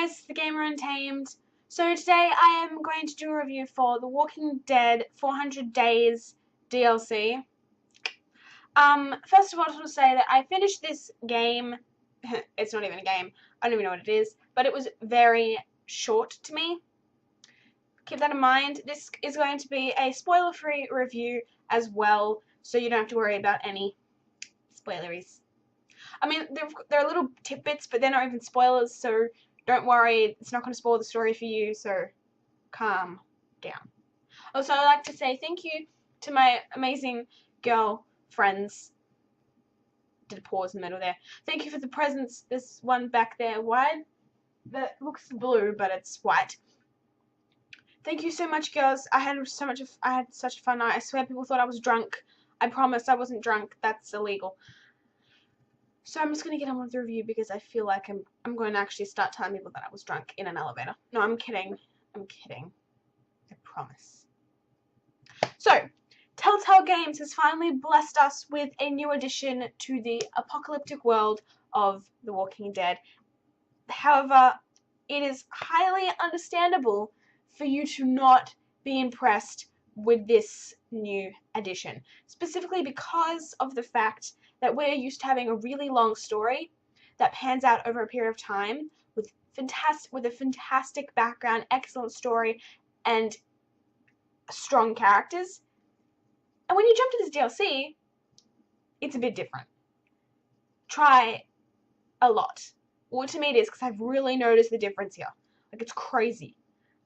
guys, The Gamer Untamed. So today I am going to do a review for The Walking Dead 400 Days DLC. First of all, I just want to say that I finished this game. It's not even a game. I don't even know what it is, but it was very short to me. Keep that in mind. This is going to be a spoiler-free review as well, so you don't have to worry about any spoileries. I mean, there are little tidbits, but they're not even spoilers, so don't worry, it's not going to spoil the story for you, so calm down. Also, I'd like to say thank you to my amazing girl friends. Did a pause in the middle there. Thank you for the presents. This one back there, white, that looks blue, but it's white. Thank you so much, girls. I had such a fun night. I swear people thought I was drunk. I promise I wasn't drunk. That's illegal. So I'm just going to get on with the review because I feel like I'm going to actually start telling people that I was drunk in an elevator. No, I'm kidding. I'm kidding. I promise. So, Telltale Games has finally blessed us with a new addition to the apocalyptic world of The Walking Dead. However, it is highly understandable for you to not be impressed with this new addition. Specifically because of the fact that we're used to having a really long story that pans out over a period of time with a fantastic background, excellent story, and strong characters. And when you jump to this DLC, it's a bit different. Try a lot. Well, to me it is, because I've really noticed the difference here. Like, it's crazy.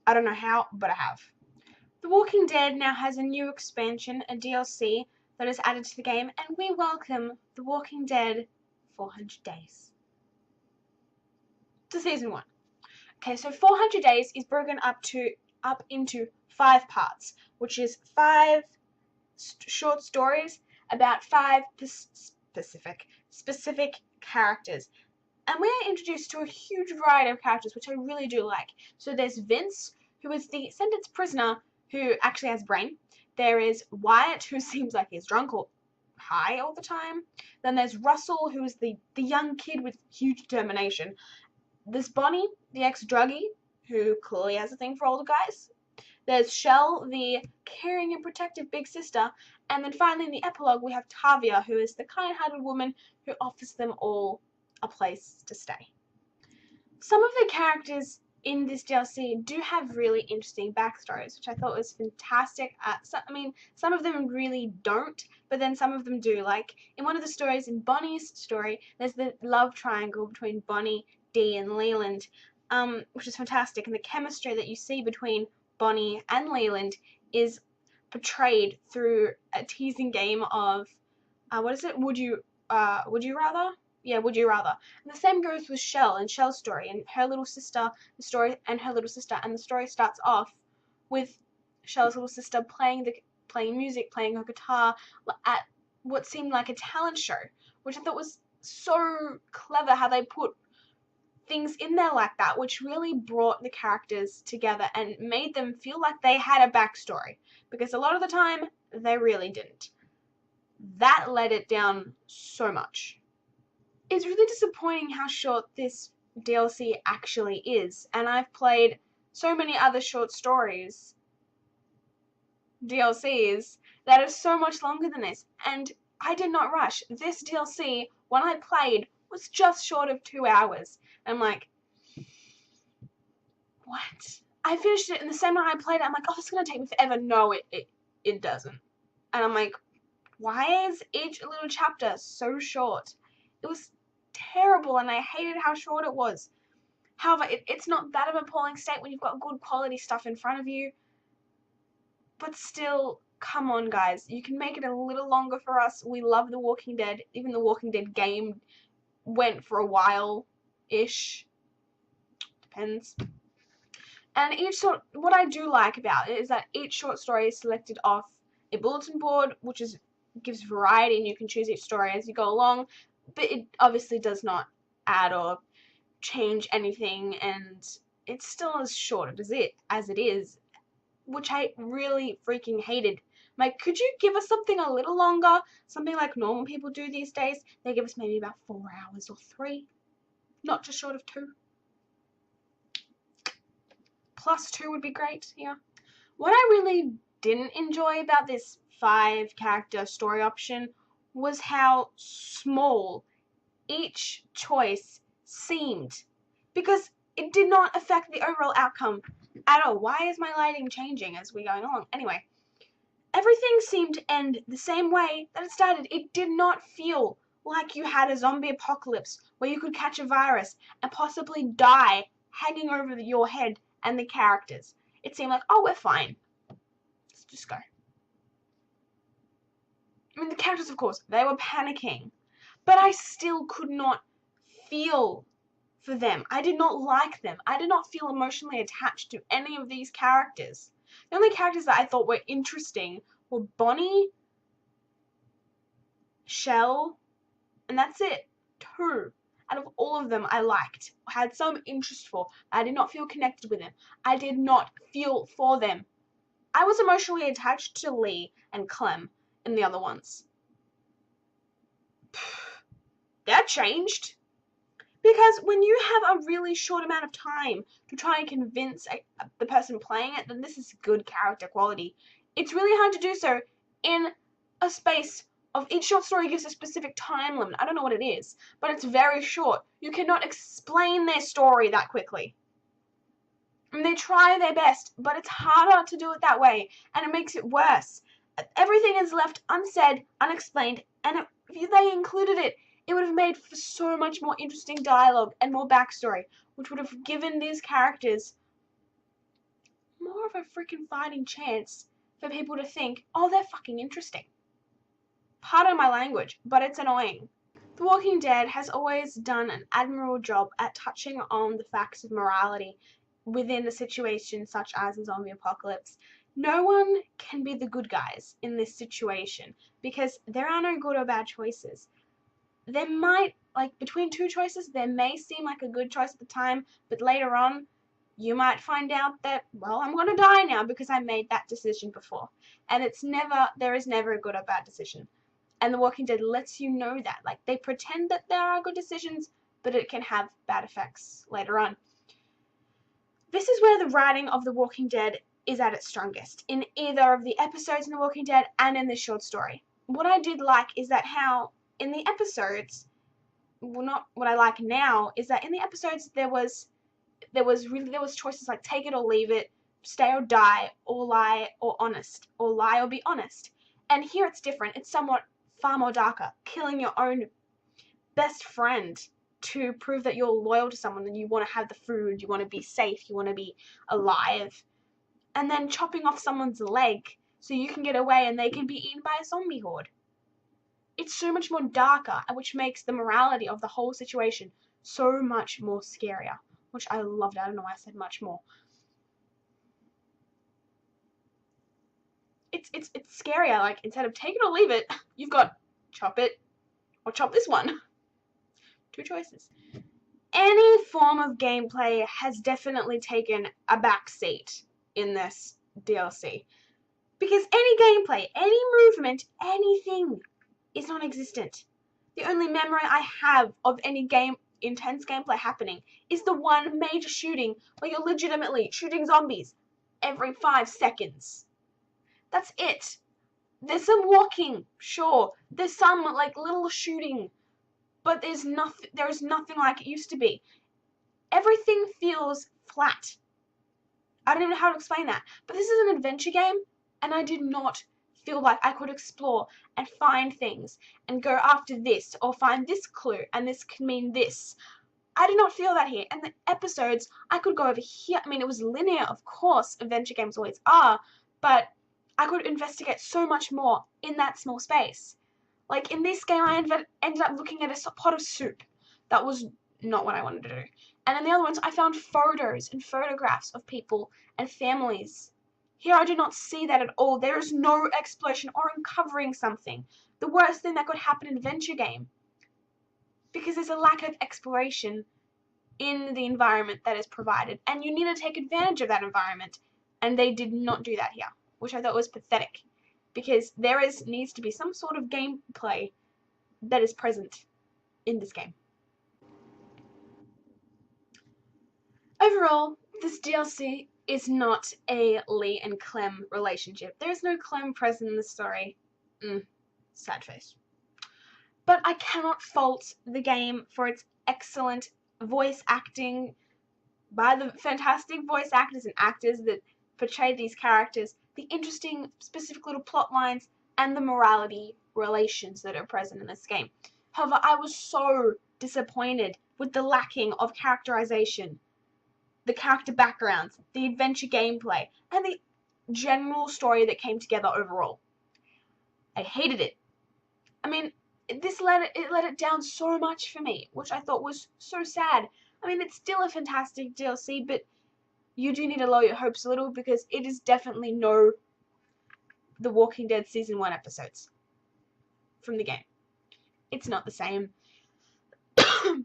I don't know how, but I have. The Walking Dead now has a new expansion, a DLC, that is added to the game, and we welcome The Walking Dead 400 Days to Season 1. Okay, so 400 Days is broken up into 5 parts, which is 5 short stories about 5 specific characters. And we're introduced to a huge variety of characters, which I really do like. So there's Vince, who is the sentenced prisoner who actually has a brain. There is Wyatt, who seems like he's drunk or high all the time. Then there's Russell, who is the young kid with huge determination. There's Bonnie, the ex-druggie, who clearly has a thing for older guys. There's Shell, the caring and protective big sister. And then finally in the epilogue we have Tavia, who is the kind-hearted woman who offers them all a place to stay. Some of the characters in this DLC do have really interesting backstories, which I thought was fantastic. Some of them really don't, but then some of them do. Like, in one of the stories, in Bonnie's story, there's the love triangle between Bonnie, Dee, and Leland, which is fantastic. And the chemistry that you see between Bonnie and Leland is portrayed through a teasing game of, what is it? Would you rather? Yeah, Would You Rather. And the same goes with Shell and Shell's story and her little sister, and the story starts off with Shell's little sister playing music, playing her guitar at what seemed like a talent show, which I thought was so clever how they put things in there like that, which really brought the characters together and made them feel like they had a backstory, because a lot of the time they really didn't. That let it down so much. It's really disappointing how short this DLC actually is, and I've played so many other short stories DLCs that are so much longer than this, and I did not rush. This DLC, when I played, was just short of 2 hours. I'm like, what? I finished it in the same night I played it. I'm like, oh, this is going to take me forever. No, it doesn't. And I'm like, why is each little chapter so short? It was terrible, and I hated how short it was. However, it's not that of an appalling state when you've got good quality stuff in front of you. But still, come on, guys. You can make it a little longer for us. We love The Walking Dead. Even The Walking Dead game went for a while-ish. Depends. And what I do like about it is that each short story is selected off a bulletin board, which gives variety, and you can choose each story as you go along. But it obviously does not add or change anything, and it's still as short as it is, which I really freaking hated. Like, could you give us something a little longer? Something like normal people do these days? They give us maybe about 4 hours or 3, not just short of 2. +2 would be great here. What I really didn't enjoy about this 5-character story option was how small each choice seemed, because it did not affect the overall outcome at all. Why is my lighting changing as we're going along? Anyway, everything seemed to end the same way that it started. It did not feel like you had a zombie apocalypse where you could catch a virus and possibly die hanging over your head and the characters. It seemed like, oh, we're fine. Let's just go. I mean, the characters, of course, they were panicking, but I still could not feel for them. I did not like them. I did not feel emotionally attached to any of these characters. The only characters that I thought were interesting were Bonnie, Shell, and that's it. 2 out of all of them I liked, had some interest for. I did not feel connected with them. I did not feel for them. I was emotionally attached to Lee and Clem in the other ones. That changed. Because when you have a really short amount of time to try and convince the person playing it that this is good character quality, it's really hard to do so in a space of each short story gives a specific time limit. I don't know what it is, but it's very short. You cannot explain their story that quickly. I mean, they try their best, but it's harder to do it that way, and it makes it worse. Everything is left unsaid, unexplained, and if they included it, it would have made for so much more interesting dialogue and more backstory, which would have given these characters more of a freaking fighting chance for people to think, oh, they're fucking interesting. Pardon my language, but it's annoying. The Walking Dead has always done an admirable job at touching on the facts of morality within a situation such as a zombie apocalypse. No one can be the good guys in this situation because there are no good or bad choices. There might, like, between 2 choices, there may seem like a good choice at the time, but later on, you might find out that, well, I'm gonna die now because I made that decision before. And there is never a good or bad decision. And The Walking Dead lets you know that. Like, they pretend that there are good decisions, but it can have bad effects later on. This is where the writing of The Walking Dead is at its strongest, in either of the episodes in The Walking Dead and in this short story. What I did like is that how in the episodes, well, not what I like now, is that in the episodes there was choices like take it or leave it, stay or die, or lie or honest, or lie or be honest. And here it's different. It's somewhat far more darker. Killing your own best friend to prove that you're loyal to someone and you want to have the food, you want to be safe, you want to be alive. And then chopping off someone's leg so you can get away and they can be eaten by a zombie horde. It's so much more darker, which makes the morality of the whole situation so much more scarier, which I loved. I don't know why I said much more. It's scarier. Like, instead of take it or leave it, you've got chop it or chop this one. 2 choices. Any form of gameplay has definitely taken a back seat in this DLC. Because any gameplay, any movement, anything is non-existent. The only memory I have of any intense gameplay happening is the one major shooting where you're legitimately shooting zombies every 5 seconds. That's it. There's some walking, sure. There's some like little shooting, but there's nothing like it used to be. Everything feels flat. I don't even know how to explain that. But this is an adventure game, and I did not feel like I could explore and find things and go after this or find this clue and this can mean this. I did not feel that here. And the episodes, I could go over here. I mean, it was linear, of course. Adventure games always are. But I could investigate so much more in that small space. Like, in this game, I ended up looking at a pot of soup. That was not what I wanted to do. And in the other ones, I found photos and photographs of people and families. Here, I did not see that at all. There is no exploration or uncovering something. The worst thing that could happen in an adventure game. Because there's a lack of exploration in the environment that is provided. And you need to take advantage of that environment. And they did not do that here, which I thought was pathetic. Because there needs to be some sort of gameplay that is present in this game. Overall, this DLC is not a Lee and Clem relationship. There's no Clem present in the story. Sad face. But I cannot fault the game for its excellent voice acting by the fantastic voice actors and actors that portray these characters, the interesting specific little plot lines, and the morality relations that are present in this game. However, I was so disappointed with the lacking of characterization, the character backgrounds, the adventure gameplay, and the general story that came together overall. I hated it. I mean, it let it down so much for me, which I thought was so sad. I mean, it's still a fantastic DLC, but you do need to lower your hopes a little because it is definitely no The Walking Dead Season 1 episodes from the game. It's not the same.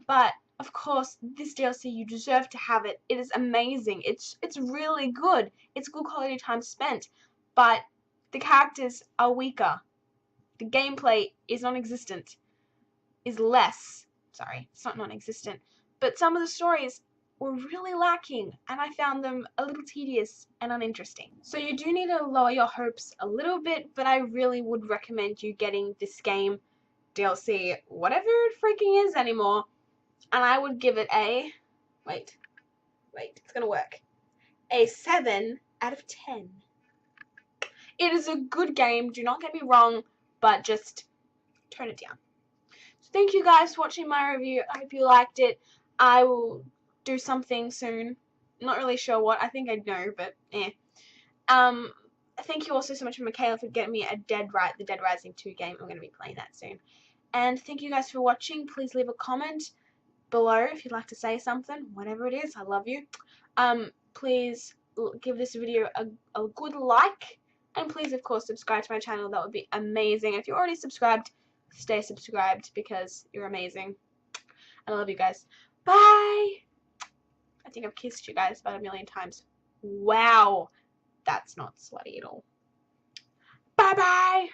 But, of course, this DLC, you deserve to have it. It is amazing. It's really good. It's good quality time spent. But the characters are weaker. The gameplay is non-existent. Is less. Sorry, it's not non-existent. But some of the stories were really lacking, and I found them a little tedious and uninteresting. So you do need to lower your hopes a little bit, but I really would recommend you getting this game, DLC, whatever it freaking is anymore, and I would give it a, wait, it's gonna work, a 7 out of 10. It is a good game, do not get me wrong, but just tone it down. So thank you guys for watching my review. I hope you liked it. I will do something soon. Not really sure what. I think I know, but eh. Thank you also so much for Michaela for getting me the Dead Rising 2 game. I'm going to be playing that soon. And thank you guys for watching. Please leave a comment below if you'd like to say something. Whatever it is, I love you. Please give this video a good like. And please, of course, subscribe to my channel. That would be amazing. If you're already subscribed, stay subscribed because you're amazing. I love you guys. Bye! I think I've kissed you guys about 1,000,000 times. Wow! That's not slutty at all. Bye-bye!